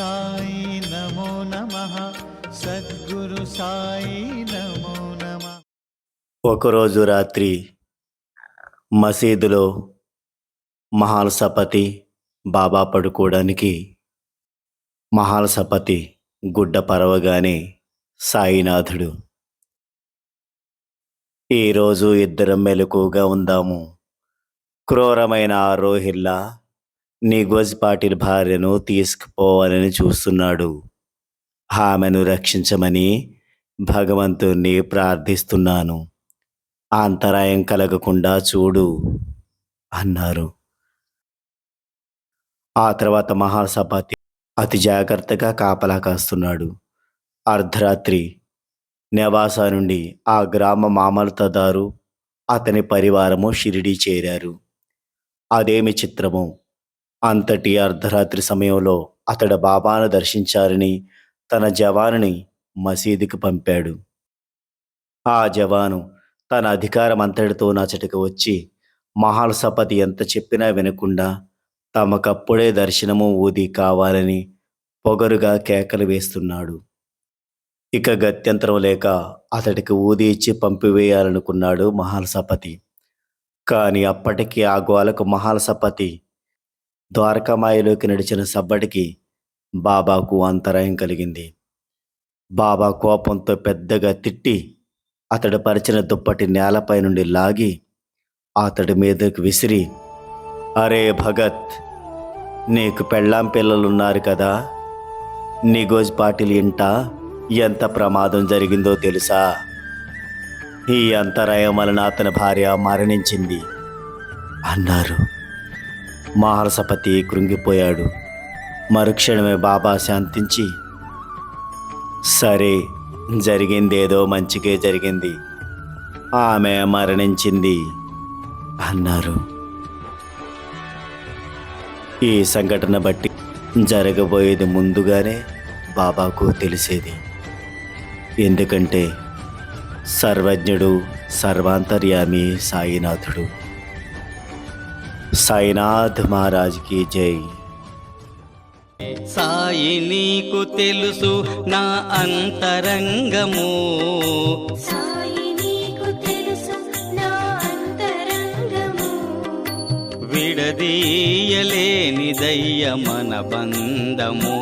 సాయి నమో నమః, సద్గురు సాయి నమో నమః. ఒకరోజు రాత్రి మసీదులో మహాల్సపతి బాబా పడుకోవడానికి మహాల్సపతి గుడ్డ పరవగానే సాయినాథుడు, ఈరోజు ఇద్దరం మెలకుగా ఉందాము. క్రూరమైన ఆ రోహిల్లా నిగోజ్ పాటిల్ భార్యను తీసుకుపోవాలని చూస్తున్నాడు. ఆమెను రక్షించమని భగవంతుణ్ణి ప్రార్థిస్తున్నాను. అంతరాయం కలగకుండా చూడు అన్నారు. ఆ తర్వాత మహాసపతి అతి జాగ్రత్తగా కాపలా కాస్తున్నాడు. అర్ధరాత్రి నెవాసా నుండి ఆ గ్రామ మామలతదారు అతని పరివారము షిరిడీ చేరారు. అదేమి చిత్రమో, అంతటి అర్ధరాత్రి సమయంలో అతడు బాబాను దర్శించాలని తన జవానుని మసీదుకి పంపాడు. ఆ జవాను తన అధికారం అంతటితో నచటకు వచ్చి మహాల్సపతి ఎంత చెప్పినా వినకుండా తమకప్పుడే దర్శనము ఊది కావాలని పొగరుగా కేకలు వేస్తున్నాడు. ఇక గత్యంతరం లేక అతడికి ఊది ఇచ్చి పంపివేయాలనుకున్నాడు మహాల్సపతి. కానీ అప్పటికి ఆ గోలకు మహాల్సపతి ద్వారకామాయిలోకి నడిచిన సబ్బడికి బాబాకు అంతరాయం కలిగింది. బాబా కోపంతో పెద్దగా తిట్టి అతడు పరిచిన దుప్పటి నేలపై నుండి లాగి అతడి మీదకు విసిరి, అరే భగత్, నీకు పెళ్ళాం పిల్లలున్నారు కదా, నిగోజ్ పాటిల్ ఇంట ఎంత ప్రమాదం జరిగిందో తెలుసా? ఈ అంతరాయం వలన అతని భార్య మరణించింది అన్నారు. మహాల్సపతి కృంగిపోయాడు. మరుక్షణమే బాబా శాంతించి, సరే, జరిగిందేదో మంచిగా జరిగింది, ఆమె మరణించింది అన్నారు. ఈ సంఘటన బట్టి జరగబోయేది ముందుగానే బాబాకు తెలిసేది. ఎందుకంటే సర్వజ్ఞుడు, సర్వాంతర్యామి సాయినాథుడు. సాయినాథ్ మహారాజ్కి జై. సాయి నీకు తెలుసు నా అంతరంగము, సాయి నీకు తెలుసు నా అంతరంగము, విడదీయలేనిదయ్య మన బంధము.